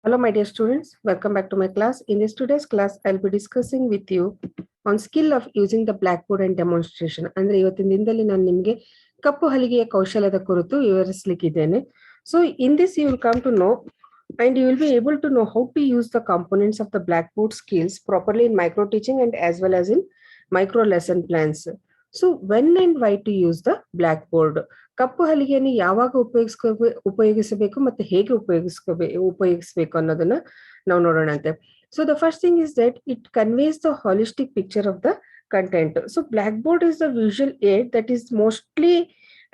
Hello, my dear students. Welcome back to my class. In this today's class, I'll be discussing with you on skill of using the blackboard and demonstration. ಅಂದ್ರೆ ಇವತ್ತಿನ ದಿನದಲ್ಲಿ ನಾನು ನಿಮಗೆ ಕಪ್ಪು ಹಲಿಗೆಯ ಕೌಶಲ್ಯದ ಕುರಿತು ವಿವರಿಸಲಿಕ್ಕಿದ್ದೇನೆ. So in this you will come to know and you will be able to know how to use the components of the blackboard skills properly in micro teaching and as well as in micro lesson plans. So when and why to use the blackboard? ಕಪ್ಪು ಹಲಿಗೆಯನ್ನು ಯಾವಾಗ ಉಪಯೋಗಿಸಬೇಕು ಮತ್ತೆ ಹೇಗೆ ಉಪಯೋಗಿಸಬೇಕು ಅನ್ನೋದನ್ನ ನಾವು ನೋಡೋಣಂತೆ. So the first thing is that it conveys the holistic picture of the content. So blackboard is the visual aid that is mostly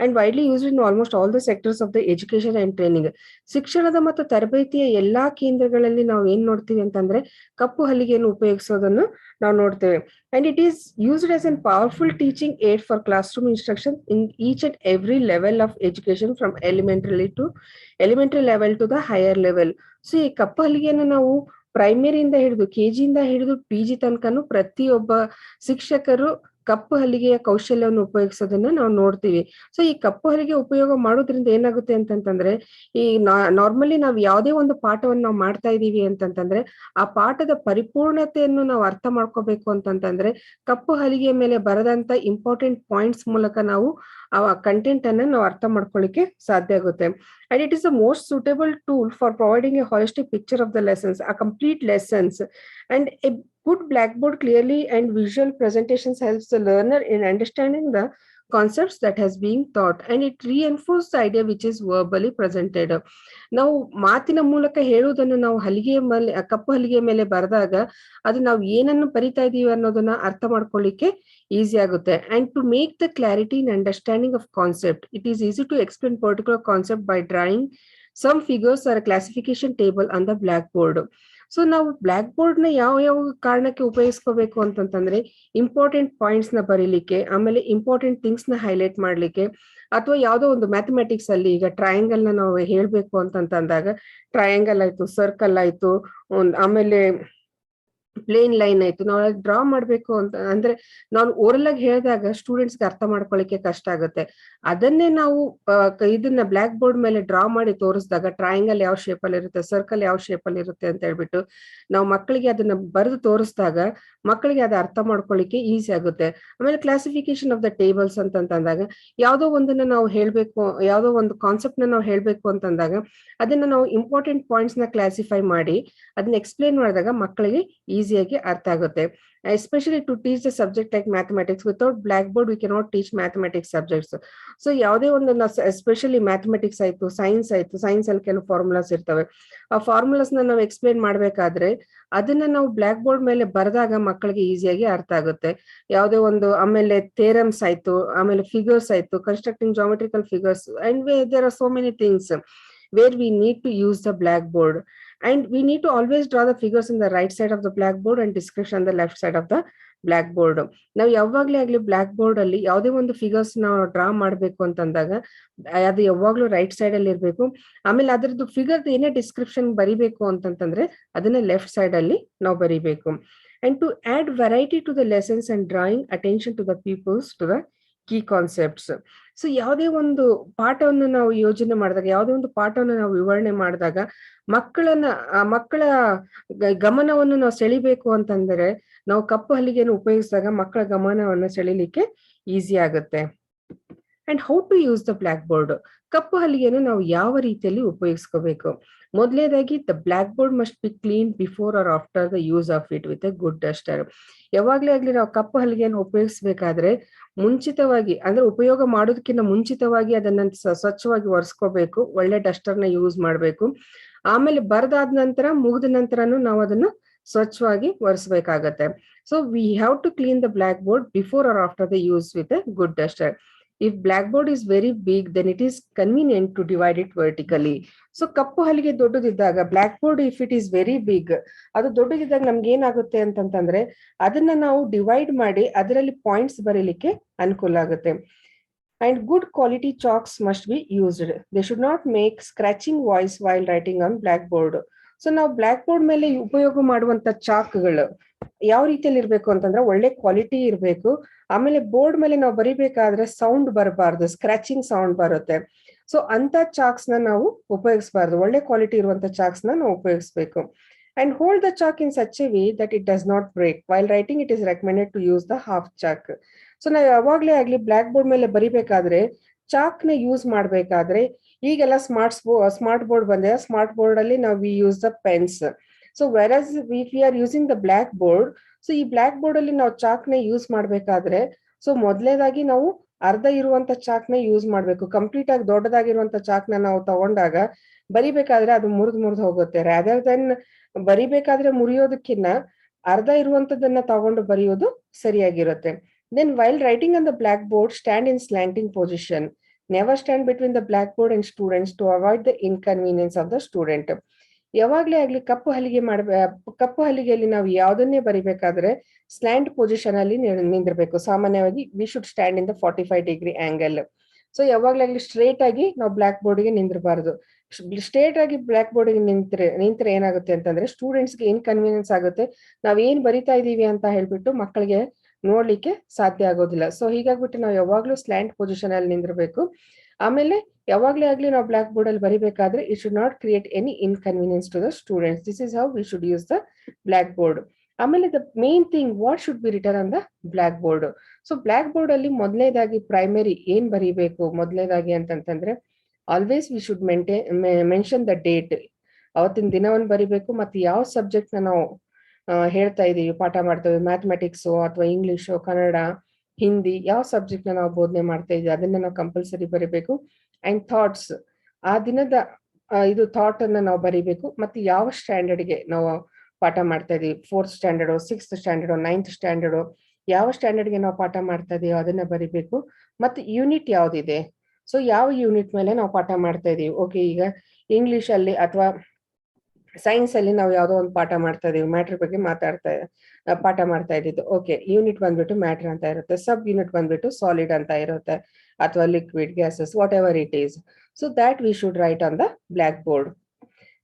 and widely used in almost all the sectors of the education and training. ಶಿಕ್ಷಣದ ಮತ್ತು ತರಬೇತಿಯ ಎಲ್ಲಾ ಕೇಂದ್ರಗಳಲ್ಲಿ ನಾವು ಏನ್ ನೋಡ್ತೀವಿ ಅಂತಂದ್ರೆ ಕಪ್ಪು ಹಲಿಗೆಯನ್ನು ಉಪಯೋಗಿಸೋದನ್ನು ನಾವು ನೋಡ್ತೇವೆ. And it is used as a powerful teaching aid for classroom instruction in each and every level of education from elementary level to the higher level. So ಈ ಕಪ್ಪು ಹಲಿಗೆಯನ್ನು ನಾವು ಪ್ರೈಮರಿಯಿಂದ ಹಿಡಿದು ಕೆಜಿಯಿಂದ ಹಿಡಿದು PG ತನಕನು ಪ್ರತಿಯೊಬ್ಬ ಶಿಕ್ಷಕರು ಕಪ್ಪು ಹಲಿಗೆಯ ಕೌಶಲ್ಯವನ್ನು ಉಪಯೋಗಿಸೋದನ್ನ ನಾವು ನೋಡ್ತೀವಿ. ಸೊ ಈ ಕಪ್ಪು ಹಲಿಗೆ ಉಪಯೋಗ ಮಾಡೋದ್ರಿಂದ ಏನಾಗುತ್ತೆ ಅಂತಂತಂದ್ರೆ ಈ ನಾರ್ಮಲಿ ನಾವು ಯಾವುದೇ ಒಂದು ಪಾಠವನ್ನು ನಾವು ಮಾಡ್ತಾ ಇದೀವಿ ಅಂತಂತಂದ್ರೆ ಆ ಪಾಠದ ಪರಿಪೂರ್ಣತೆಯನ್ನು ನಾವು ಅರ್ಥ ಮಾಡ್ಕೋಬೇಕು ಅಂತಂತಂದ್ರೆ ಕಪ್ಪು ಹಲಿಗೆಯ ಮೇಲೆ ಬರದಂತ ಇಂಪಾರ್ಟೆಂಟ್ ಪಾಯಿಂಟ್ಸ್ ಮೂಲಕ ನಾವು ಆ ಕಂಟೆಂಟ್ ಅನ್ನ ನಾವು ಅರ್ಥ ಮಾಡ್ಕೊಳ್ಳಿಕ್ಕೆ ಸಾಧ್ಯ ಆಗುತ್ತೆ. And it is the most suitable tool for providing a holistic picture of the lessons, a complete lessons. And a good blackboard clearly and visual presentations helps the learner in understanding the concepts that has been taught, and it reinforces the idea which is verbally presented. ನಾವು ಮಾತಿನ ಮೂಲಕ ಹೇಳುವುದನ್ನು ನಾವು ಹಲಿಗೆಯ ಮೇಲೆ ಕಪ್ಪು ಹಲಿಗೆಯ ಮೇಲೆ ಬರೆದಾಗ ಅದು ನಾವು ಏನನ್ನು ಬರಿತಾ ಇದೀವಿ ಅನ್ನೋದನ್ನ ಅರ್ಥ ಮಾಡ್ಕೊಳ್ಳಿಕ್ಕೆ ಈಸಿ ಆಗುತ್ತೆ. And to make the clarity in understanding of concept, it is easy to explain particular concept by drawing some figures are classification table on the block board. So ನಾವು ಬ್ಲಾಕ್ ಬೋರ್ಡ್ ನ ಯಾವ ಯಾವ ಕಾರಣಕ್ಕೆ ಉಪಯೋಗಿಸ್ಕೋಬೇಕು ಅಂತಂತಂದ್ರೆ important points ನ ಬರೀಲಿಕ್ಕೆ, ಆಮೇಲೆ important things ನ ಹೈಲೈಟ್ ಮಾಡ್ಲಿಕ್ಕೆ, ಅಥವಾ ಯಾವ್ದೋ ಒಂದು ಮ್ಯಾಥಮೆಟಿಕ್ಸ್ ಅಲ್ಲಿ ಈಗ ಟ್ರಯಾಂಗಲ್ ನ ನಾವು ಹೇಳ್ಬೇಕು ಅಂತಂದಾಗ ಟ್ರಯಾಂಗಲ್ ಆಯ್ತು, ಸರ್ಕಲ್ ಆಯ್ತು, ಆಮೇಲೆ ಪ್ಲೇನ್ ಲೈನ್ ಆಯ್ತು, ನಾವು ಡ್ರಾ ಮಾಡ್ಬೇಕು ಅಂತ ಅಂದ್ರೆ ನಾವು ಓರಲ್ ಆಗಿ ಹೇಳಿದಾಗ ಸ್ಟೂಡೆಂಟ್ಸ್ಗೆ ಅರ್ಥ ಮಾಡ್ಕೊಳ್ಳಿಕ್ಕೆ ಕಷ್ಟ ಆಗುತ್ತೆ. ಅದನ್ನೇ ನಾವು ಇದನ್ನ ಬ್ಲಾಕ್ ಬೋರ್ಡ್ ಮೇಲೆ ಡ್ರಾ ಮಾಡಿ ತೋರಿಸಿದಾಗ ಟ್ರಯಾಂಗಲ್ ಯಾವ ಶೇಪ್ ಅಲ್ಲಿ ಇರುತ್ತೆ, ಸರ್ಕಲ್ ಯಾವ ಶೇಪ್ ಅಲ್ಲಿ ಇರುತ್ತೆ ಅಂತ ಹೇಳ್ಬಿಟ್ಟು ನಾವು ಮಕ್ಕಳಿಗೆ ಅದನ್ನ ಬರೆದು ತೋರಿಸಿದಾಗ ಮಕ್ಕಳಿಗೆ ಅದು ಅರ್ಥ ಮಾಡ್ಕೊಳ್ಳಿಕ್ಕೆ ಈಸಿ ಆಗುತ್ತೆ. ಆಮೇಲೆ ಕ್ಲಾಸಿಫಿಕೇಶನ್ ಆಫ್ ದ ಟೇಬಲ್ಸ್ ಅಂತಂದಾಗ ಯಾವ್ದೋ ಒಂದನ್ನ ನಾವು ಹೇಳ್ಬೇಕು, ಯಾವ್ದೋ ಒಂದು ಕಾನ್ಸೆಪ್ಟ್ ನ ನಾವು ಹೇಳ್ಬೇಕು ಅಂತಂದಾಗ ಅದನ್ನ ನಾವು ಇಂಪಾರ್ಟೆಂಟ್ ಪಾಯಿಂಟ್ಸ್ ನ ಕ್ಲಾಸಿಫೈ ಮಾಡಿ ಅದನ್ನ ಎಕ್ಸ್ಪ್ಲೇನ್ ಮಾಡಿದಾಗ ಮಕ್ಕಳಿಗೆ ಈಸಿಯಾಗಿ ಅರ್ಥ ಆಗುತ್ತೆ. Especially to teach the subject like mathematics, without black board we cannot teach mathematics subjects. So ಯಾವುದೇ ಒಂದು ಎಸ್ಪೆಷಲಿ ಮ್ಯಾಥಮೆಟಿಕ್ಸ್ ಆಯ್ತು, ಸೈನ್ಸ್ ಆಯ್ತು, ಸೈನ್ಸ್ ಅಲ್ಲಿ ಕೆಲವು ಫಾರ್ಮುಲಾಸ್ ಇರ್ತವೆ. ಆ ಫಾರ್ಮುಲಾಸ್ ನಾವು ಎಕ್ಸ್ಪ್ಲೇನ್ ಮಾಡ್ಬೇಕಾದ್ರೆ ಅದನ್ನ ನಾವು ಬ್ಲಾಕ್ ಬೋರ್ಡ್ ಮೇಲೆ ಬರೆದಾಗ ಮಕ್ಕಳಿಗೆ ಈಸಿಯಾಗಿ ಅರ್ಥ ಆಗುತ್ತೆ. ಯಾವುದೇ ಒಂದು ಆಮೇಲೆ ಥೇರಮ್ಸ್ ಆಯ್ತು, ಆಮೇಲೆ ಫಿಗರ್ಸ್ ಆಯ್ತು, constructing geometrical figures, and there are so many things where we need to use the blackboard, and we need to always draw the figures in the right side of the blackboard and description on the left side of the blackboard. ನಾವು ಯಾವಾಗ್ಲೇ ಆಗ್ಲಿ block board ಅಲ್ಲಿ ಯಾವುದೇ ಒಂದು figures ನಾವು draw ಮಾಡ್ಬೇಕು ಅಂತಂದಾಗ ಅದು ಯಾವಾಗ್ಲೂ ರೈಟ್ ಸೈಡ್ ಅಲ್ಲಿ ಇರ್ಬೇಕು. ಆಮೇಲೆ ಅದರದ್ದು ಫಿಗರ್ ಏನೇ ಡಿಸ್ಕ್ರಿಪ್ಷನ್ ಬರಿಬೇಕು ಅಂತಂತಂದ್ರೆ ಅದನ್ನ ಲೆಫ್ಟ್ ಸೈಡ್ ಅಲ್ಲಿ ನಾವು ಬರಿಬೇಕು. And to add variety to the lessons and drawing attention to the peoples to the key concepts. So ಯಾವುದೇ ಒಂದು ಪಾಠವನ್ನು ನಾವು ಯೋಜನೆ ಮಾಡಿದಾಗ, ಯಾವುದೇ ಒಂದು ಪಾಠವನ್ನು ನಾವು ವಿವರಣೆ ಮಾಡಿದಾಗ ಮಕ್ಕಳ ಗಮನವನ್ನು ನಾವು ಸೆಳಿಬೇಕು ಅಂತಂದ್ರೆ ನಾವು ಕಪ್ಪು ಹಲಿಗೆಯನ್ನು ಉಪಯೋಗಿಸಿದಾಗ ಮಕ್ಕಳ ಗಮನವನ್ನು ಸೆಳಿಲಿಕ್ಕೆ ಈಸಿ ಆಗುತ್ತೆ. And how to use the block board, ಕಪ್ಪು ಹಲಿಗೆಯನ್ನು ನಾವು ಯಾವ ರೀತಿಯಲ್ಲಿ ಉಪಯೋಗಿಸ್ಕೋಬೇಕು. ಮೊದಲನೇದಾಗಿ the block board must be clean before or after the use of it with a good duster. ಯಾವಾಗ್ಲೇ ಆಗ್ಲಿ ನಾವು ಕಪ್ಪು ಹಲಿಗೆಯನ್ನು ಉಪಯೋಗಿಸ್ಬೇಕಾದ್ರೆ ಮುಂಚಿತವಾಗಿ ಅಂದ್ರೆ ಉಪಯೋಗ ಮಾಡೋದಕ್ಕಿಂತ ಮುಂಚಿತವಾಗಿ ಅದನ್ನ ಸ್ವಚ್ಛವಾಗಿ ಒರೆಸ್ಕೋಬೇಕು, ಒಳ್ಳೆ ಡಸ್ಟರ್ ನ ಯೂಸ್ ಮಾಡ್ಬೇಕು. ಆಮೇಲೆ ಬರದಾದ ನಂತರ ಮುಗಿದ ನಂತರನು ನಾವು ಅದನ್ನ ಸ್ವಚ್ಛವಾಗಿ ಒರೆಸ್ಬೇಕಾಗತ್ತೆ. So we have to clean the block board before or after the use with a good duster. If blackboard is very big, then it is convenient to divide it vertically. ಸೊ ಕಪ್ಪು ಹಲಿಗೆ ದೊಡ್ಡದಿದ್ದಾಗ blackboard if it is very big, ಅದು ದೊಡ್ಡದಿದ್ದಾಗ ನಮ್ಗೆ ಏನಾಗುತ್ತೆ ಅಂತಂತಂದ್ರೆ ಅದನ್ನ ನಾವು ಡಿವೈಡ್ ಮಾಡಿ ಅದರಲ್ಲಿ ಪಾಯಿಂಟ್ಸ್ ಬರೀಲಿಕ್ಕೆ ಅನುಕೂಲ ಆಗುತ್ತೆ. And good quality chalks must be used. They should not make scratching voice while writing on blackboard. So ನಾವು ಬ್ಲಾಕ್ ಬೋರ್ಡ್ ಮೇಲೆ ಉಪಯೋಗ ಮಾಡುವಂತ ಚಾಕ್ಗಳು ಯಾವ ರೀತಿಯಲ್ಲಿ ಇರ್ಬೇಕು ಅಂತಂದ್ರೆ ಒಳ್ಳೆ ಕ್ವಾಲಿಟಿ ಇರ್ಬೇಕು. ಆಮೇಲೆ ಬೋರ್ಡ್ ಮೇಲೆ ನಾವು ಬರಿಬೇಕಾದ್ರೆ ಸೌಂಡ್ ಬರಬಾರ್ದು, ಸ್ಕ್ರಾಚಿಂಗ್ ಸೌಂಡ್ ಬರುತ್ತೆ. ಸೊ ಅಂತ ಚಾಕ್ಸ್ ನಾವು ಉಪಯೋಗಿಸಬಾರ್ದು. ಒಳ್ಳೆ ಕ್ವಾಲಿಟಿ ಇರುವಂತ ಚಾಕ್ಸ್ ನಾವು ಉಪಯೋಗಿಸಬೇಕು. And hold the chalk in such a way that it does not break. While writing, it is recommended to use the half chalk. So ನಾವು ಯಾವಾಗ್ಲೇ ಆಗ್ಲಿ ಬ್ಲಾಕ್ ಬೋರ್ಡ್ ಮೇಲೆ ಬರಿಬೇಕಾದ್ರೆ ಚಾಕ್ ನ ಯೂಸ್ ಮಾಡ್ಬೇಕಾದ್ರೆ, ಈಗೆಲ್ಲ ಸ್ಮಾರ್ಟ್ ಬೋರ್ಡ್ ಬಂದಿದೆ, smart board ಅಲ್ಲಿ ನಾವು we use the pens. So versus if we are using the block board, so ಈ ಬ್ಲಾಕ್ ಬೋರ್ಡ್ ಅಲ್ಲಿ ನಾವು ಚಾಕ್ ನ ಯೂಸ್ ಮಾಡ್ಬೇಕಾದ್ರೆ, ಸೊ ಮೊದಲೇದಾಗಿ ನಾವು ಅರ್ಧ ಇರುವಂತ ಚಾಕ್ ನ ಯೂಸ್ ಮಾಡ್ಬೇಕು. ಕಂಪ್ಲೀಟ್ ಆಗಿ ದೊಡ್ಡದಾಗಿರುವಂತ ಚಾಕ್ ನಾವು ತಗೊಂಡಾಗ ಬರಿಬೇಕಾದ್ರೆ ಅದು ಮುರಿದು ಹೋಗುತ್ತೆ. ರಾದರ್ ದೆನ್ ಬರಿಬೇಕಾದ್ರೆ ಮುರಿಯೋದಕ್ಕಿಂತ ಅರ್ಧ ಇರುವಂತದನ್ನ ತಗೊಂಡು ಬರೆಯೋದು ಸರಿಯಾಗಿರುತ್ತೆ. Then while writing on the blackboard, stand in slanting position. Never stand between the blackboard and students to avoid the inconvenience of the student. ಯಾವಾಗ್ಲೇ ಆಗ್ಲಿ ಕಪ್ಪು ಹಲಿಗೆಯಲ್ಲಿ ನಾವು ಯಾವ್ದನ್ನೇ ಬರಿಬೇಕಾದ್ರೆ ಸ್ಲ್ಯಾಂಟ್ ಪೊಸಿಷನ್ ಅಲ್ಲಿ ನಿಂದಿರ್ಬೇಕು. ಸಾಮಾನ್ಯವಾಗಿ we should stand in the 45 degree angle. So ಯಾವಾಗ್ಲೇ ಆಗ್ಲಿ straight ಆಗಿ ನಾವು ಬ್ಲಾಕ್ ಬೋರ್ಡ್ಗೆ ನಿಂದಿರಬಾರ್ದು. ಸ್ಟ್ರೇಟ್ ಆಗಿ ಬ್ಲಾಕ್ ಬೋರ್ಡ್ಗೆ ನಿಂತ್ರೆ ಏನಾಗುತ್ತೆ ಅಂತಂದ್ರೆ ಸ್ಟೂಡೆಂಟ್ಸ್ಗೆ ಇನ್ಕನ್ವೀನಿಯನ್ಸ್ ಆಗುತ್ತೆ. ನಾವ್ ಏನ್ ಬರಿತಾ ಇದೀವಿ ಅಂತ ಹೇಳ್ಬಿಟ್ಟು ಮಕ್ಕಳಿಗೆ ನೋಡ್ಲಿಕ್ಕೆ ಸಾಧ್ಯ ಆಗೋದಿಲ್ಲ. ಸೊ ಹೀಗಾಗ್ಬಿಟ್ಟು ನಾವು ಯಾವಾಗ್ಲೂ ಸ್ಲ್ಯಾಂಟ್ ಪೊಸಿಷನ್ ಅಲ್ಲಿ ನಿಂದಿರ್ಬೇಕು. ಆಮೇಲೆ ಯಾವಾಗ್ಲೇ ಆಗ್ಲಿ ನಾವು ಬ್ಲಾಕ್ ಬೋರ್ಡ್ ಅಲ್ಲಿ ಬರಿಬೇಕಾದ್ರೆ it should not create any inconvenience to the students. This is how we should use the block board. ಆಮೇಲೆ the main thing what should be written on the block board. So block board ಅಲ್ಲಿ ಮೊದಲನೇದಾಗಿ primary ಏನ್ ಬರಿಬೇಕು ಮೊದಲನೇದಾಗಿ ಅಂತಂತಂದ್ರೆ always we should mention the date. ಅವತ್ತಿನ ದಿನವನ್ನು ಬರಿಬೇಕು. ಮತ್ತೆ ಯಾವ ಸಬ್ಜೆಕ್ಟ್ ನಾವು ಹೇಳ್ತಾ ಇದೀವಿ, ಪಾಠ ಮಾಡ್ತೇವೆ, ಮ್ಯಾಥಮೆಟಿಕ್ಸು ಅಥವಾ ಇಂಗ್ಲಿಷು, ಕನ್ನಡ, ಹಿಂದಿ, ಯಾವ ಸಬ್ಜೆಕ್ಟ್ ನಾವು ಬೋಧನೆ ಮಾಡ್ತಾ ಇದೀವಿ ಅದನ್ನ ನಾವು ಕಂಪಲ್ಸರಿ ಬರಿಬೇಕು. ಅಂಡ್ ಥಾಟ್ಸ್, ಆ ದಿನದ ಇದು ಥಾಟ್ ಅನ್ನ ನಾವು ಬರಿಬೇಕು. ಮತ್ತೆ ಯಾವ ಸ್ಟ್ಯಾಂಡರ್ಡ್ಗೆ ನಾವು ಪಾಠ ಮಾಡ್ತಾ ಇದೀವಿ, 4th standard, 6th standard, 9th standard, ಯಾವ ಸ್ಟ್ಯಾಂಡರ್ಡ್ಗೆ ನಾವು ಪಾಠ ಮಾಡ್ತಾ ಇದೀವಿ ಅದನ್ನ ಬರಿಬೇಕು. ಮತ್ತೆ ಯೂನಿಟ್ ಯಾವ್ದಿದೆ, ಸೊ ಯಾವ ಯೂನಿಟ್ ಮೇಲೆ ನಾವು ಪಾಠ ಮಾಡ್ತಾ ಇದೀವಿ. ಓಕೆ, ಈಗ ಇಂಗ್ಲಿಷ್ ಅಲ್ಲಿ ಅಥವಾ ಸೈನ್ಸ್ ಅಲ್ಲಿ ನಾವು ಯಾವ್ದೋ ಒಂದು ಪಾಠ ಮಾಡ್ತಾ ಇದೀವಿ, ಮ್ಯಾಟರ್ ಬಗ್ಗೆ ಪಾಠ ಮಾಡ್ತಾ ಇದ್ದಿದ್ದು. ಓಕೆ, ಯೂನಿಟ್ ಬಂದ್ಬಿಟ್ಟು ಮ್ಯಾಟರ್ ಅಂತ ಇರುತ್ತೆ, ಸಬ್ ಯೂನಿಟ್ ಬಂದ್ಬಿಟ್ಟು ಸಾಲಿಡ್ ಅಂತ ಇರುತ್ತೆ, ಅಥವಾ liquid, gases, whatever it is. So that we should write on the block board.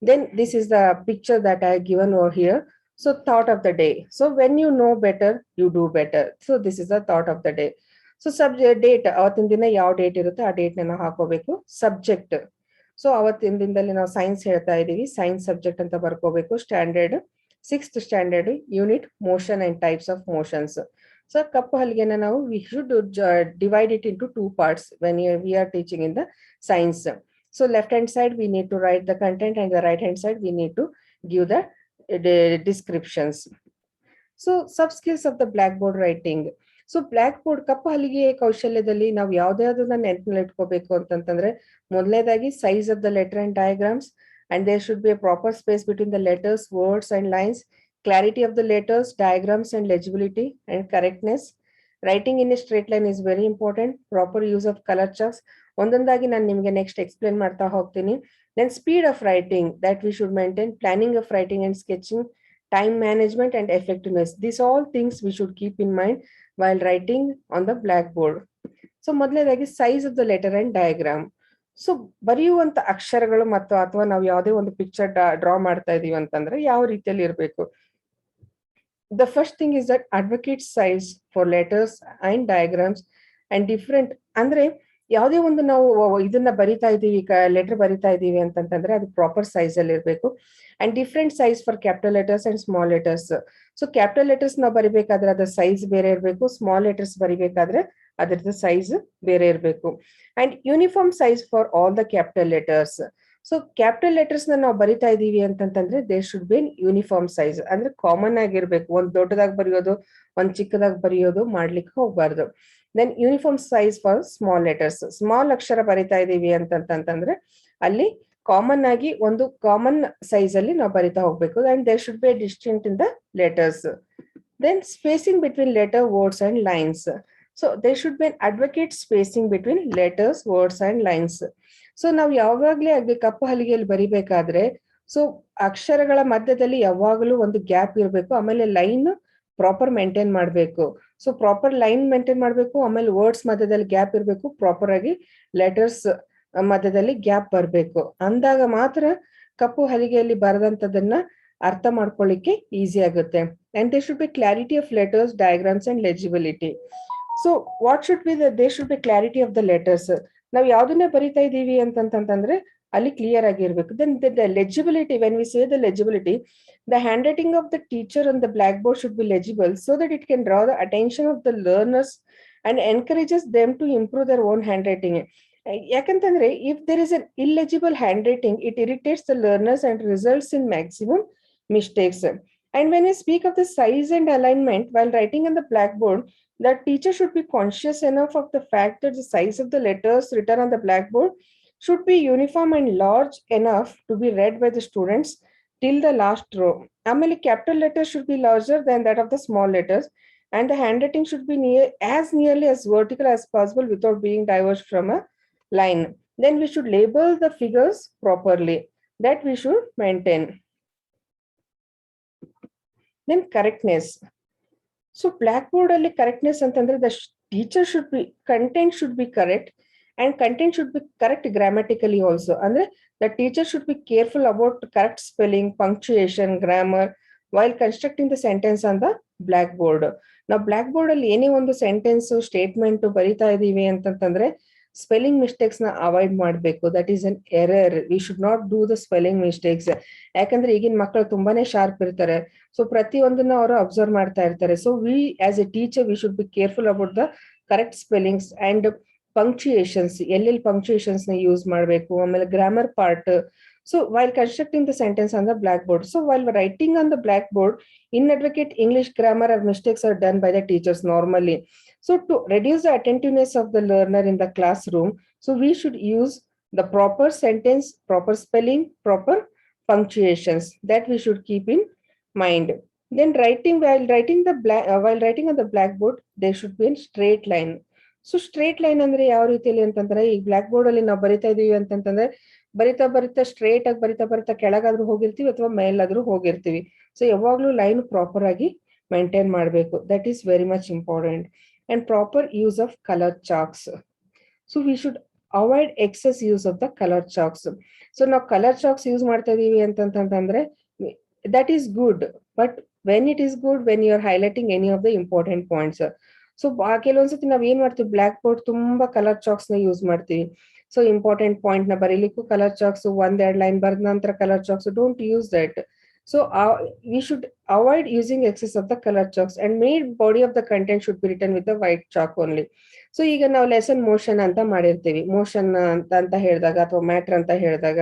Then this is the picture that I have given over here. So thought of the day. So when you know better, you do better. So this is the thought of the day. So subject date, ಅವತ್ತಿನ ದಿನ ಯಾವ date ಇರುತ್ತೆ ಆ date ನಾವು ಹಾಕೋಬೇಕು. Subject, so ಅವತ್ತಿನ ದಿನದಲ್ಲಿ ನಾವು ಸೈನ್ಸ್ ಹೇಳ್ತಾ ಇದೀವಿ, ಸೈನ್ಸ್ ಸಬ್ಜೆಕ್ಟ್ ಅಂತ ಬರ್ಕೋಬೇಕು. Standard 6th standard, unit motion and types of motions. So ಕಪ್ಪು ಹಲಿಗೆನ ನಾವು we should divide it into 2 parts when we are teaching in the science. So left hand side we need to write the content and the right hand side we need to give the descriptions. So sub skills of the blackboard writing. ಸೊ blackboard ಕಪ್ಪು ಹಲಿಗೆ ಕೌಶಲ್ಯದಲ್ಲಿ ನಾವು ಯಾವ್ದಾವ್ದನ್ನ ನೆನಪಿನಲ್ಲಿ ಇಟ್ಕೋಬೇಕು ಅಂತಂತಂದ್ರೆ ಮೊದಲನೇದಾಗಿ size of the letter and diagrams, and there should be a proper space between the letters, words and lines, clarity of the letters, diagrams and legibility and correctness. Writing in a straight line is very important. Proper use of colour chalks, ಒಂದೊಂದಾಗಿ ನಾನು ನಿಮಗೆ next explain ಮಾಡ್ತಾ ಹೋಗ್ತೀನಿ. Then speed of writing that we should maintain, planning of writing and sketching, time management and effectiveness. These all things we should keep in mind while writing on the blackboard. So ಮೊದಲನೇದಾಗಿ size of the letter and diagram. So ಬರೆಯುವಂತ ಅಕ್ಷರಗಳು ಮತ್ತು ಅಥವಾ ನಾವು ಯಾವುದೇ ಒಂದು picture draw ಮಾಡ್ತಾ ಇದೀವಿ ಅಂತಂದ್ರೆ ಯಾವ ರೀತಿಯಲ್ಲಿ ಇರಬೇಕು. The first thing is that advocate size for letters and diagrams and different, ಅಂದ್ರೆ ಯಾವುದೇ ಒಂದು ನಾವು ಇದನ್ನ ಬರಿತಾ ಇದೀವಿ, ಲೆಟರ್ ಬರಿತಾ ಇದೀವಿ ಅಂತಂತಂದ್ರೆ ಅದು ಪ್ರಾಪರ್ ಸೈಜ್ ಅಲ್ಲಿ ಇರಬೇಕು. And different size for capital letters and small letters. So capital letters ನಾವು ಬರಿಬೇಕಾದ್ರೆ ಅದ್ರ ಸೈಜ್ ಬೇರೆ ಇರಬೇಕು, ಸ್ಮಾಲ್ ಲೆಟರ್ಸ್ ಬರಿಬೇಕಾದ್ರೆ ಅದ್ರದ್ದು ಸೈಜ್ ಬೇರೆ ಇರಬೇಕು. And uniform size for all the capital letters. So capital letters ನಾವು ಬರಿತಾ ಇದೀವಿ ಅಂತಂತಂದ್ರೆ there should be uniform size, ಅಂದ್ರೆ ಕಾಮನ್ ಆಗಿರ್ಬೇಕು. ಒಂದ್ ದೊಡ್ಡದಾಗಿ ಬರೆಯೋದು ಒಂದ್ ಚಿಕ್ಕದಾಗಿ ಬರೆಯೋದು ಮಾಡ್ಲಿಕ್ಕೆ ಹೋಗ್ಬಾರ್ದು. Then uniform size for small letters, small ಅಕ್ಷರ ಬರಿತಾ ಇದೀವಿ ಅಂತಂತಂದ್ರೆ ಅಲ್ಲಿ ಕಾಮನ್ ಆಗಿ ಒಂದು ಕಾಮನ್ ಸೈಜ್ ಅಲ್ಲಿ ನಾವು ಬರಿತಾ ಹೋಗ್ಬೇಕು. And there should be distinct in the letters. Then spacing between letter, words and lines. So there should be adequate spacing between letters, words and lines. So ನಾವು ಯಾವಾಗ್ಲೇ ಆಗಿ ಕಪ್ಪು ಹಲಿಗೆಯಲ್ಲಿ ಬರಿಬೇಕಾದ್ರೆ ಸೊ ಅಕ್ಷರಗಳ ಮಧ್ಯದಲ್ಲಿ ಯಾವಾಗಲೂ ಒಂದು ಗ್ಯಾಪ್ ಇರಬೇಕು. ಆಮೇಲೆ ಲೈನ್ ಪ್ರಾಪರ್ ಮೇಂಟೈನ್ ಮಾಡಬೇಕು. ಸೊ ಪ್ರಾಪರ್ ಲೈನ್ ಮೇಂಟೈನ್ ಮಾಡಬೇಕು. ಆಮೇಲೆ ವರ್ಡ್ಸ್ ಮಧ್ಯದಲ್ಲಿ ಗ್ಯಾಪ್ ಇರಬೇಕು. ಪ್ರಾಪರ್ ಆಗಿ ಲೆಟರ್ಸ್ ಮಧ್ಯದಲ್ಲಿ ಗ್ಯಾಪ್ ಬರಬೇಕು. ಅಂದಾಗ ಮಾತ್ರ ಕಪ್ಪು ಹಲಿಗೆಯಲ್ಲಿ ಬರೆದಂತದನ್ನ ಅರ್ಥ ಮಾಡ್ಕೊಳ್ಳಿಕ್ಕೆ ಈಸಿ ಆಗುತ್ತೆ. And they should be clarity of letters, diagrams and legibility. So what should be they should be clarity of the letters. ನಾವು ಯಾವ್ದನ್ನೇ ಬರಿತಾ ಇದೀವಿ ಅಂತಂತಂದ್ರೆ ಅಲ್ಲಿ ಕ್ಲಿಯರ್ ಆಗಿರ್ಬೇಕು. Then the legibility, when we say the legibility, the handwriting of the teacher on the blackboard should be legible so that it can draw the attention of the learners and encourages them to improve their own handwriting. ಯಾಕಂತಂದ್ರೆ if there is an illegible handwriting, it irritates the learners and results in maximum mistakes. And when we speak of the size and alignment while writing on the blackboard, the teacher should be conscious enough of the fact that the size of the letters written on the blackboard should be uniform and large enough to be read by the students till the last row. Amele capital letters should be larger than that of the small letters, and the handwriting should be nearly as vertical as possible without being diverged from a line. Then we should label the figures properly. That we should maintain. Then correctness. So blackboard alli correctness antandre the teacher should be, content should be correct, and content should be correct grammatically also. Andre the teacher should be careful about correct spelling, punctuation, grammar while constructing the sentence on the blackboard. Now blackboard alli ene ಒಂದು sentence statement ಬರಿತಾ ಇದೀವಿ ಅಂತಂತಂದ್ರೆ spelling mistakes ನ avoid ಮಾಡಬೇಕು. That is an error. V should not do the spelling mistakes. ಯಾಕಂದ್ರೆ ಈಗಿನ ಮಕ್ಕಳು ತುಂಬಾನೇ ಶಾರ್ಪ್ ಇರ್ತಾರೆ. ಸೊ ಪ್ರತಿಯೊಂದನ್ನ ಅವರು ಅಬ್ಸರ್ವ್ ಮಾಡ್ತಾ ಇರ್ತಾರೆ. So we as A teacher we should be careful about the correct spellings and punctuations, ಎಲ್ಲೆಲ್ಲಿ ಪಂಕ್ಚುಯೇಷನ್ಸ್ ನ ಯೂಸ್ ಮಾಡಬೇಕು, ಆಮೇಲೆ grammar part. So while constructing the sentence on the blackboard, so while writing on the blackboard, inadvertent English grammar or mistakes are done by the teachers normally. So to reduce the attentiveness of the learner in the classroom, so we should use the proper sentence, proper spelling, proper punctuations. That we should keep in mind. Then writing, while writing on the blackboard, there should be a straight line. So straight line ಅಂದ್ರೆ ಯಾವ ರೀತಿಯಲ್ಲಿ ಅಂತಂದ್ರೆ, ಈ black board ಅಲ್ಲಿ ನಾವು ಬರಿತಾ ಇದೀವಿ ಅಂತಂತಂದ್ರೆ ಬರಿತಾ ಸ್ಟ್ರೇಟ್ ಆಗಿ ಬರಿತಾ ಕೆಳಗಾದ್ರೂ ಹೋಗಿರ್ತೀವಿ ಅಥವಾ ಮೇಲಾದ್ರೂ ಹೋಗಿರ್ತೀವಿ. ಸೊ ಯಾವಾಗ್ಲೂ ಲೈನ್ ಪ್ರಾಪರ್ ಆಗಿ ಮೇಂಟೈನ್ ಮಾಡಬೇಕು. That is very much important. And proper use of colour chalks. So we should avoid excess use of the colour chalks. So ನಾವು ಕಲರ್ ಚಾಕ್ಸ್ ಯೂಸ್ ಮಾಡ್ತಾ ಇದೀವಿ ಅಂತಂತಂದ್ರೆ that is good, but when it is good when you are highlighting any of the important points. So ಕೆಲವೊಂದ್ಸತಿ ನಾವ್ ಏನ್ ಮಾಡ್ತೀವಿ, blackboard ತುಂಬಾ colour chalks ನ ಯೂಸ್ ಮಾಡ್ತೀವಿ. ಸೊ ಇಂಪಾರ್ಟೆಂಟ್ ಪಾಯಿಂಟ್ ನ ಬರೀಲಿಕ್ಕೂ ಕಲರ್ ಚಾಕ್ಸ್, ಒಂದೆರಡು ಲೈನ್ ಬರೆದ ನಂತರ colour chalks. Don't use that. So we should avoid using excess of the colour chalks and main body of the content should be written with the white chalk only. So ಈಗ ನಾವು lesson motion ಅಂತ ಮಾಡಿರ್ತೀವಿ. Motion ಅಂತ ಹೇಳಿದಾಗ ಅಥವಾ matter ಅಂತ ಹೇಳಿದಾಗ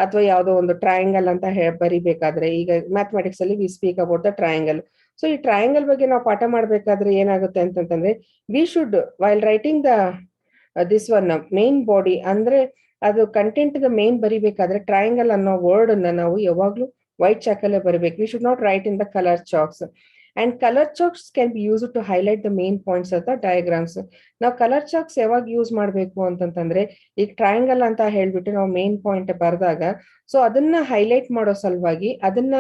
ಅಥವಾ ಯಾವುದೋ ಒಂದು ಟ್ರಯಾಂಗಲ್ ಅಂತ ಬರಿಬೇಕಾದ್ರೆ, ಈಗ ಮ್ಯಾಥಮೆಟಿಕ್ಸ್ ಅಲ್ಲಿ we speak about the triangle. So ಈ ಟ್ರಯಾಂಗಲ್ ಬಗ್ಗೆ ನಾವು ಪಾಠ ಮಾಡ್ಬೇಕಾದ್ರೆ ಏನಾಗುತ್ತೆ ಅಂತಂತಂದ್ರೆ, we should while writing the this one main body, ಅಂದ್ರೆ ಅದು ಕಂಟೆಂಟ್ ದ ಮೇನ್ ಬರಿಬೇಕಾದ್ರೆ ಟ್ರಯಾಂಗಲ್ ಅನ್ನೋ ವರ್ಡ್ ಅನ್ನ ನಾವು ಯಾವಾಗ್ಲೂ ವೈಟ್ ಚಾಕ್ ಅಲ್ಲೇ ಬರಬೇಕು. We should not write in the colour chalks. And colour chalks can be use to highlight the main points of the diagrams. ನಾವು ಕಲರ್ ಚಾಕ್ಸ್ ಯಾವಾಗ use ಮಾಡ್ಬೇಕು ಅಂತಂತಂದ್ರೆ, ಈಗ ಟ್ರಯಾಂಗಲ್ ಅಂತ ಹೇಳ್ಬಿಟ್ಟು ನಾವು ಮೇನ್ ಪಾಯಿಂಟ್ ಬರೆದಾಗ, ಸೊ ಅದನ್ನ ಹೈಲೈಟ್ ಮಾಡೋ ಸಲುವಾಗಿ, ಅದನ್ನ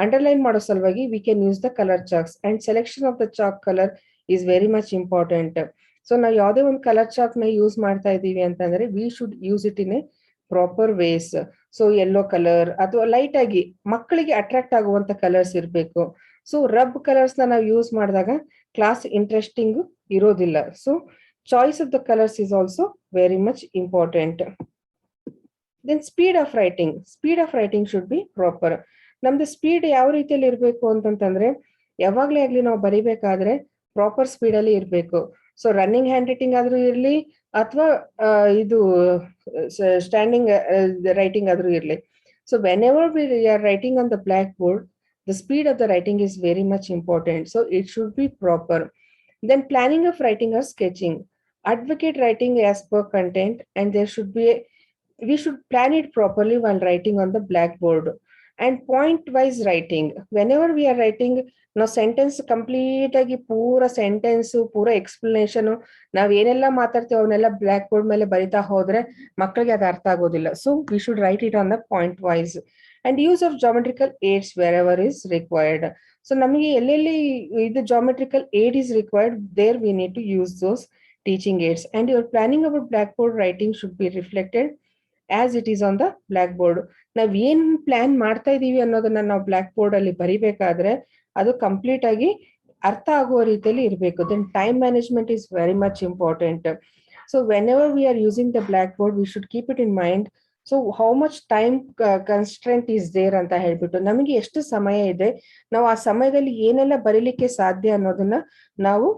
ಅಂಡರ್ಲೈನ್ ಮಾಡೋ ಸಲುವಾಗಿ we can use the colour chalks. And selection of the chalk colour is very much important. So ನಾವು ಯಾವುದೇ ಒಂದು ಕಲರ್ ಚಾಕ್ ನ ಯೂಸ್ ಮಾಡ್ತಾ ಇದೀವಿ ಅಂತಂದ್ರೆ we should use it in a proper ways. So yellow colour ಅಥವಾ light ಆಗಿ ಮಕ್ಕಳಿಗೆ ಅಟ್ರಾಕ್ಟ್ ಆಗುವಂತ ಕಲರ್ಸ್ ಇರಬೇಕು. ಸೊ ರಬ್ ಕಲರ್ಸ್ ನಾವು ಯೂಸ್ ಮಾಡಿದಾಗ ಕ್ಲಾಸ್ ಇಂಟ್ರೆಸ್ಟಿಂಗ್ ಇರೋದಿಲ್ಲ. So choice of the colours is also very much important. Then speed of writing should be proper. ನಮ್ದು speed ಯಾವ ರೀತಿಯಲ್ಲಿ ಇರ್ಬೇಕು ಅಂತಂತಂದ್ರೆ, ಯಾವಾಗ್ಲೇ ಆಗ್ಲಿ ನಾವು ಬರಿಬೇಕಾದ್ರೆ ಪ್ರಾಪರ್ ಸ್ಪೀಡ್ ಅಲ್ಲಿ ಇರ್ಬೇಕು. ಸೊ ರನ್ನಿಂಗ್ ಹ್ಯಾಂಡ್ ರೈಟಿಂಗ್ ಆದ್ರೂ ಇರ್ಲಿ ಅಥವಾ ಇದು ಸ್ಟ್ಯಾಂಡಿಂಗ್ ರೈಟಿಂಗ್ ಆದ್ರೂ ಇರ್ಲಿ. So whenever we are writing on the block board, the speed of the writing is very much important. So it should be proper. Then planning of writing or sketching. Advocate writing as per content, and there should be we should plan it properly while writing on the blackboard. And point wise writing. Whenever we are writing, now sentence complete agi pura sentence, pura explanation, ನಾವು ಏನೆಲ್ಲ ಮಾತಾಡ್ತೀವಿ ಅವನ್ನೆಲ್ಲ block board ಮೇಲೆ ಬರಿತಾ ಹೋದ್ರೆ ಮಕ್ಕಳಿಗೆ ಅದು ಅರ್ಥ ಆಗೋದಿಲ್ಲ. So we should write it on the point wise. And use of geometrical aids wherever is required. So ನಮಗೆ ಎಲ್ಲೆಲ್ಲಿ ಇದು geometrical aid is required, there we need to use those teaching aids. And your planning about blackboard writing should be reflected as it is on the blackboard. ನಾವ್ ಏನ್ plan ಮಾಡ್ತಾ ಇದೀವಿ ಅನ್ನೋದನ್ನ ನಾವು block board ಅಲ್ಲಿ ಬರಿಬೇಕಾದ್ರೆ ಅದು ಕಂಪ್ಲೀಟ್ ಆಗಿ ಅರ್ಥ ಆಗುವ ರೀತಿಯಲ್ಲಿ ಇರಬೇಕು. Then time management is very much important. So whenever we are using the blackboard, we should keep it in mind. So how much time constraint is there ಅಂತ ಹೇಳ್ಬಿಟ್ಟು ನಮಗೆ ಎಷ್ಟು ಸಮಯ ಇದೆ, ನಾವು ಆ ಸಮಯದಲ್ಲಿ ಏನೆಲ್ಲ ಬರೀಲಿಕ್ಕೆ ಸಾಧ್ಯ ಅನ್ನೋದನ್ನ ನಾವು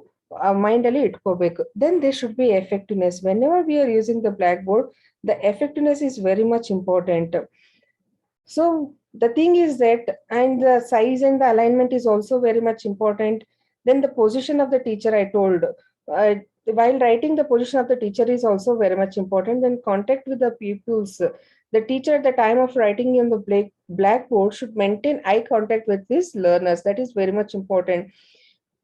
ಮೈಂಡ್ ಅಲ್ಲಿ ಇಟ್ಕೋಬೇಕು. Then there should be effectiveness. Whenever we are using the blackboard, the effectiveness is very much important. So the thing is that, and the size and the alignment is also very much important. Then the position of the teacher, I told, while writing, the position of the teacher is also very much important. Then contact with the pupils. The teacher at the time of writing on the blackboard should maintain eye contact with his learners. That is very much important.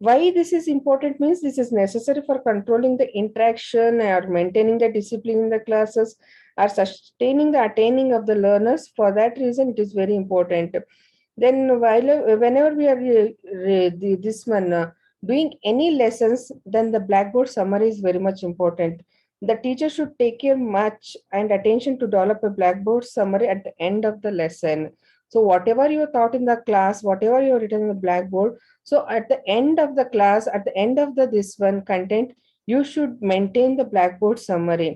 Why this is important means this is necessary for controlling the interaction or maintaining the discipline in the classes or sustaining the attaining of the learners. For that reason, it is very important. Then whenever we are doing any lessons, then the blackboard summary is very much important. The teacher should take care much and attention to develop a blackboard summary at the end of the lesson. So whatever you taught in the class, whatever you have written in the blackboard, so at the end of the class, at the end of this one content, you should maintain the blackboard summary,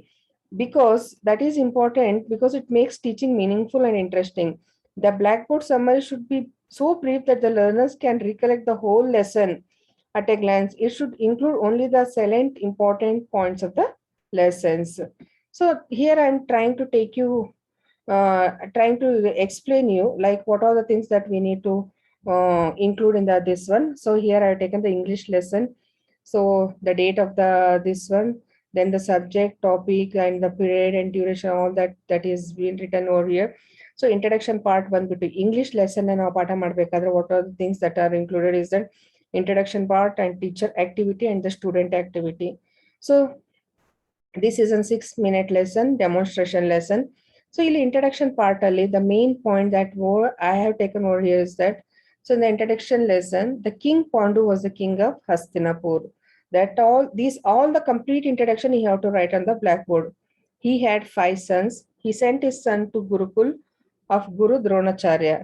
because that is important, because it makes teaching meaningful and interesting. The blackboard summary should be so brief that the learners can recollect the whole lesson at a glance. It should include only the salient important points of the lessons. So here I'm trying to take you, trying to explain you like what are the things that we need to include in this one. So here I've taken the English lesson. So the date of this one, then the subject, topic, and the period and duration, all that is being written over here. So introduction part ಬಂದ್ಬಿಟ್ಟು English lesson ನಾವು ಪಾಠ ಮಾಡಬೇಕಾದ್ರೆ what are the things that are included is that introduction part and teacher activity and the student activity. So this is a 6-minute lesson, demonstration lesson. So in the introduction part ali, the main point that I have taken over here is that, so in the introduction lesson, the King Pandu was the king of Hastinapur. That all the complete introduction you have to write on the blackboard. He had 5 sons. He sent his son to Gurukul of Guru Dronacharya.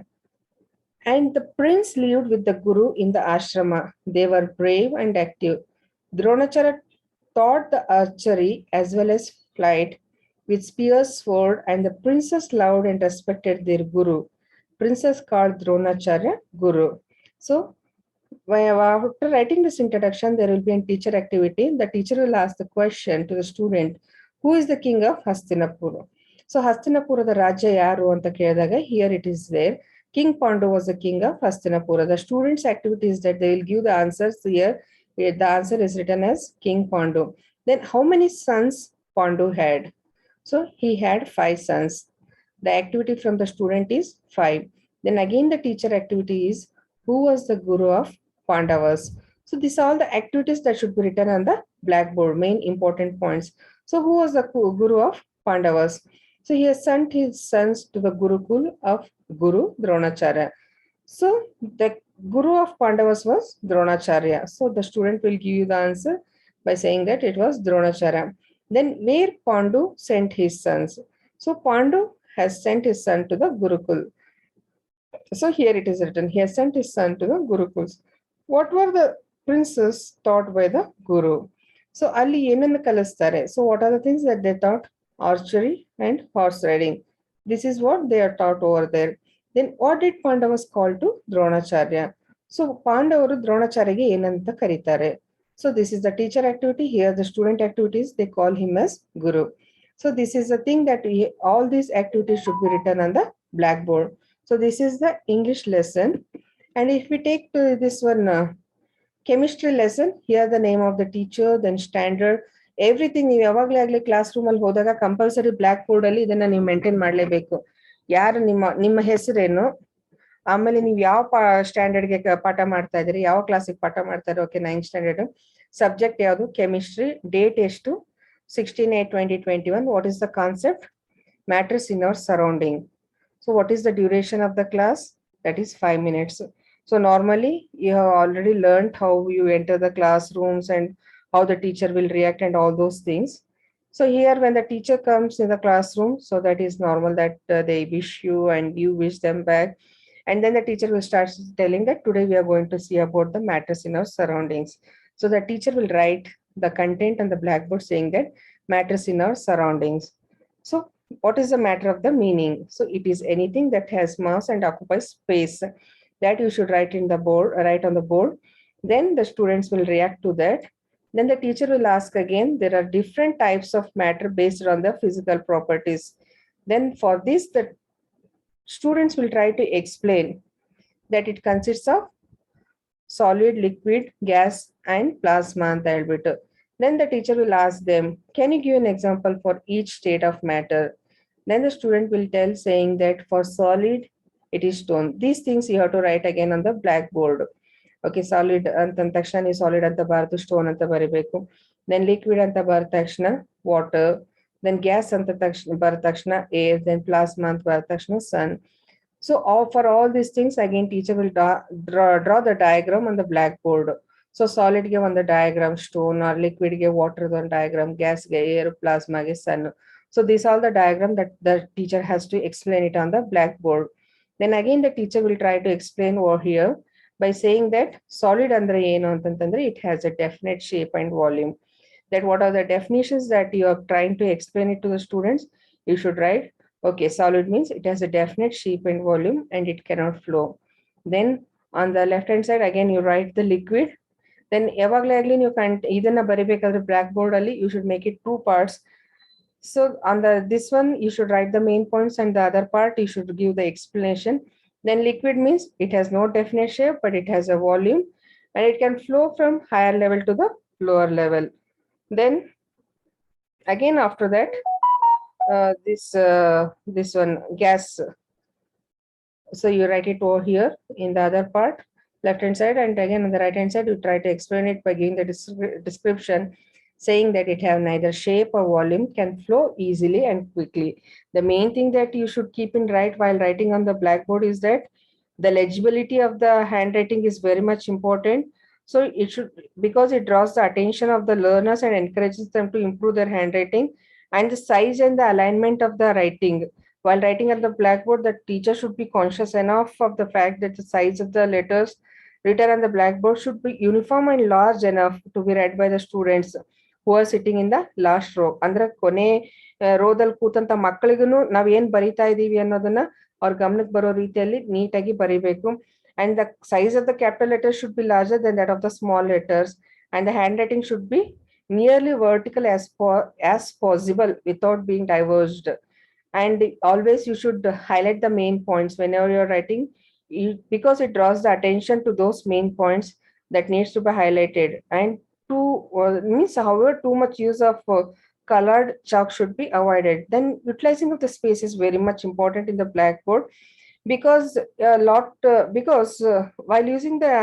And the prince lived with the Guru in the ashrama. They were brave and active. Dronacharya taught the archery as well as flight with spear, sword, and the princess loved and respected their Guru. Princess called Dronacharya Guru. So after writing this introduction, there will be a teacher activity. The teacher will ask the question to the student, who is the king of Hastinapur? So Hastinapura the Raja yaru anta kelidaga, here it is there. King Pandu was the king of Hastinapura. The students' activity is that they will give the answers here. The answer is written as King Pandu. Then how many sons Pandu had? So he had 5 sons. The activity from the student is 5. Then again the teacher activity is, who was the Guru of Pandavas? So these are all the activities that should be written on the blackboard, main important points. So who was the Guru of Pandavas? So he has sent his sons to the Gurukul of Guru Dronacharya. So the Guru of Pandavas was Dronacharya. So the student will give you the answer by saying that it was Dronacharya. Then where Pandu sent his sons? So Pandu has sent his son to the Gurukul. So here it is written, he has sent his son to the Gurukuls. What were the princes taught by the Guru? So ಅಲ್ಲಿ ಏನನ್ನು ಕಲಿಸ್ತಾರೆ? So what are the things that they taught? Archery and horse riding. This is what they are taught over there. Then what did Pandavas call to Dronacharya? So Pandavaru Dronacharya ಏನಂತ ಕರೀತಾರೆ? So this is the teacher activity. Here the student activities, they call him as Guru. So this is the thing that all these activities should be written on the blackboard. So this is the English lesson. And if we take this one chemistry lesson, here the name of the teacher, then standard, everything. ನೀವು ಯಾವಾಗಲೇ ಆಗಲಿ class room ಅಲ್ಲಿ ಹೋದಾಗ compulsory block board ಅಲ್ಲಿ ಇದನ್ನ ನೀವು maintain ಮಾಡಲೇಬೇಕು. ಯಾರು ನಿಮ್ಮ ಹೆಸರೇನು, ಆಮೇಲೆ ನೀವು ಯಾವ ಸ್ಟ್ಯಾಂಡರ್ಡ್ಗೆ ಪಾಠ ಮಾಡ್ತಾ ಇದ್ದೀರಿ, ಯಾವ ಕ್ಲಾಸಿಗೆ ಪಾಠ ಮಾಡ್ತಾರೆ, ಓಕೆ 9th ಸ್ಟ್ಯಾಂಡರ್ಡ್, ಸಬ್ಜೆಕ್ಟ್ ಯಾವುದು, ಕೆಮಿಸ್ಟ್ರಿ, ಡೇಟ್ ಎಷ್ಟು, 16/8/2021, what is the concept, matters in our surrounding. So what is the duration of the class? That is 5 minutes. So normally you have already learned how you enter the classrooms and how the teacher will react and all those things. So here when the teacher comes in the classroom, so that is normal that they wish you and you wish them back. And then the teacher will start telling that today we are going to see about the matters in our surroundings. So the teacher will write the content on the blackboard saying that matters in our surroundings. So what is the matter of the meaning? So it is anything that has mass and occupies space, that you should write on the board. Then the students will react to that. Then the teacher will ask again, there are different types of matter based on the physical properties. Then for this, the students will try to explain that it consists of solid, liquid, gas, and plasma. Then the teacher will ask them, can you give an example for each state of matter? Then the student will tell, saying that for solid, it is stone. These things you have to write again on the blackboard. Okay, solid ಅಂತಂದ ತಕ್ಷಣ ನೀವು solid ಅಂತ ಬಾರದು, stone ಅಂತ ಬರಿಬೇಕು. Then liquid ಅಂತ ಬರೆದ ತಕ್ಷಣ ವಾಟರ್, ದೆನ್ ಗ್ಯಾಸ್ ಅಂತ ಬರೆದ ತಕ್ಷಣ ಏರ್, ದೆನ್ ಪ್ಲಾಸ್ಮಾ ಅಂತ ಬರೆದ ತಕ್ಷಣ ಸನ್. So for all these things, again, teacher will draw the diagram on the blackboard. So solid ge on the diagram stone, or liquid ge water on diagram, gas ge air, plasma ge sun. So these are the diagram that the teacher has to explain it on the blackboard. Then again, the teacher will try to explain over here by saying that solid andre enu antantandre, it has a definite shape and volume. That what are the definitions that you are trying to explain it to the students, you should write. Okay, solid means it has a definite shape and volume and it cannot flow. Then on the left hand side, again, you write the liquid. Then yavaglaagli you can idanna baribekadre blackboard alli, you should make it two parts. So on this one, you should write the main points, and the other part you should give the explanation. Then liquid means it has no definite shape, but it has a volume and it can flow from higher level to the lower level. Then again, after that, this one, gas. So you write it over here in the other part, left hand side, and again on the right hand side, you try to explain it by giving the description, saying that it have neither shape or volume, can flow easily and quickly. The main thing that you should keep in right while writing on the blackboard is that the legibility of the handwriting is very much important. So it should, because it draws the attention of the learners and encourages them to improve their handwriting, and the size and the alignment of the writing. While writing at the blackboard, the teacher should be conscious enough of the fact that the size of the letters written on the blackboard should be uniform and large enough to be read by the students who are sitting in the last row. ಅಂದ್ರೆ ಕೊನೆ ರೋದಲ್ಲಿ ಕೂತಂತ ಮಕ್ಕಳಿಗೂ ನಾವ್ ಏನ್ ಬರಿತಾ ಇದೀವಿ ಅನ್ನೋದನ್ನ ಅವ್ರ ಗಮನಕ್ಕೆ ಬರೋ ರೀತಿಯಲ್ಲಿ ನೀಟಾಗಿ ಬರಿಬೇಕು. And the size of the capital letters should be larger than that of the small letters, and the handwriting should be nearly vertical as possible without being diverged. And always you should highlight the main points whenever you're writing, because it draws the attention to those main points that needs to be highlighted. And means, however, too much use of colored chalk should be avoided. Then utilizing of the space is very much important in the blackboard, because while using the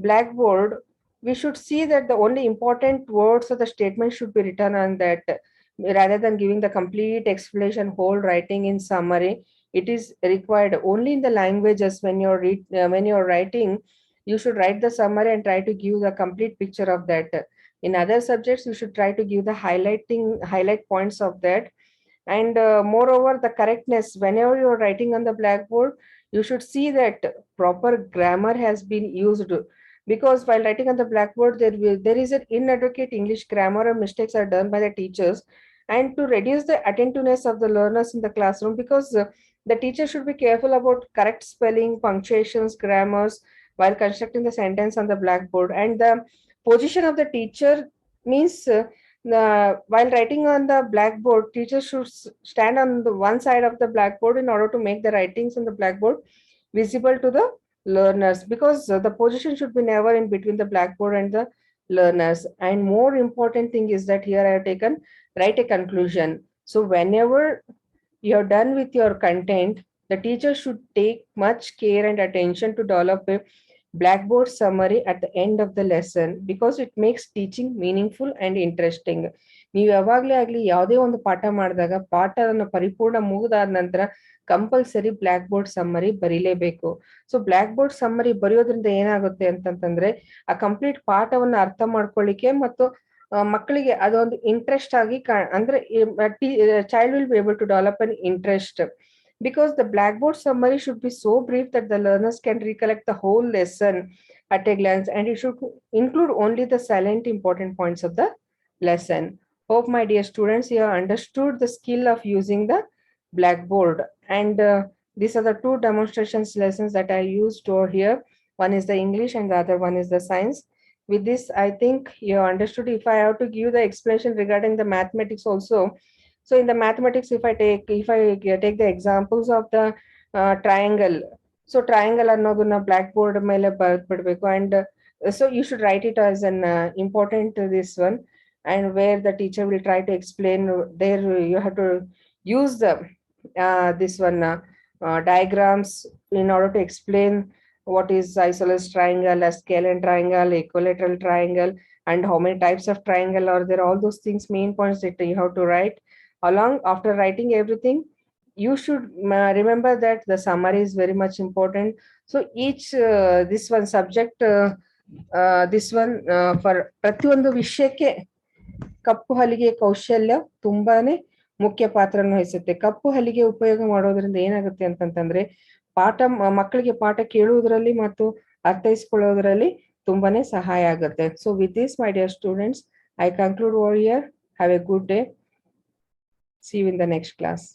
blackboard, we should see that the only important words of the statement should be written on that, rather than giving the complete explanation, whole writing in summary. It is required only in the languages. When you're writing, you should write the summary and try to give the complete picture of that. In other subjects, you should try to give the highlight points of that. And moreover, the correctness, whenever you're writing on the blackboard, you should see that proper grammar has been used, because while writing on the blackboard, there is an inadequate English grammar, or mistakes are done by the teachers. And to reduce the attentiveness of the learners in the classroom, because the teacher should be careful about correct spelling, punctuations, grammars while constructing the sentence on the blackboard. And the position of the teacher means, while writing on the blackboard, teachers should stand on the one side of the blackboard in order to make the writings on the blackboard visible to the learners, because the position should be never in between the blackboard and the learners. And more important thing is that here I have taken write a conclusion. So whenever you're done with your content, the teacher should take much care and attention to develop a blackboard summary at the end of the lesson, because it makes teaching meaningful and interesting. ನೀವು ಯಾವಾಗಲೇ ಆಗಲಿ ಯಾವುದೇ ಒಂದು ಪಾಠ ಮಾಡಿದಾಗ ಪಾಠವನ್ನು ಪರಿಪೂರ್ಣ ಮುಗಿದಾದ ನಂತರ ಕಂಪಲ್ಸರಿ ಬ್ಲಾಕ್ ಬೋರ್ಡ್ ಸಮ್ಮರಿ ಬರೀಲೇಬೇಕು. ಸೊ ಬ್ಲಾಕ್ ಬೋರ್ಡ್ ಸಮ್ಮರಿ ಬರೆಯೋದ್ರಿಂದ ಏನಾಗುತ್ತೆ ಅಂತಂತಂದ್ರೆ, ಆ ಕಂಪ್ಲೀಟ್ ಪಾಠವನ್ನ ಅರ್ಥ ಮಾಡ್ಕೊಳ್ಳಿಕ್ಕೆ ಮತ್ತು ಮಕ್ಕಳಿಗೆ ಅದೊಂದು ಇಂಟ್ರೆಸ್ಟ್ ಆಗಿ ಅಂದ್ರೆ child will be able to develop an interest. Because the blackboard summary should be so brief that the learners can recollect the whole lesson at a glance, and it should include only the salient important points of the lesson. Hope my dear students you have understood the skill of using the blackboard, and these are the two demonstrations lessons that I used over here. One is the English and the other one is the science. With this, I think you have understood. If I have to give the explanation regarding the mathematics also, so in the mathematics, if I take the examples of the triangle, so triangle ಅನ್ನೋದನ್ನ blackboard ಮೇಲೆ ಬರ್ಬಿಡ್ಬೇಕು, and so you should write it as an important this one, and where the teacher will try to explain. There you have to use the this one diagrams in order to explain what is isosceles triangle, a scalene triangle, equilateral triangle, and how many types of triangle are there. All those things, main points that you have to write. Along after writing everything, you should remember that the summary is very much important. So each this one subject this one for ಪ್ರತಿಯೊಂದು ವಿಷಯಕ್ಕೆ ಕಪ್ಪು ಹಲಿಗೆ ಕೌಶಲ್ಯ ತುಂಬಾನೇ ಮುಖ್ಯ ಪಾತ್ರವನ್ನು ವಹಿಸುತ್ತೆ. ಕಪ್ಪು ಹಲಿಗೆ ಉಪಯೋಗ ಮಾಡೋದ್ರಿಂದ ಏನಾಗುತ್ತೆ ಅಂತಂತಂದ್ರೆ ಪಾಠ ಮಕ್ಕಳಿಗೆ ಪಾಠ ಕೇಳುವುದರಲ್ಲಿ ಮತ್ತು ಅರ್ಥೈಸಿಕೊಳ್ಳೋದ್ರಲ್ಲಿ ತುಂಬಾನೇ ಸಹಾಯ ಆಗುತ್ತೆ. So with this my dear students, I conclude over here. Have a good day. See you in the next class.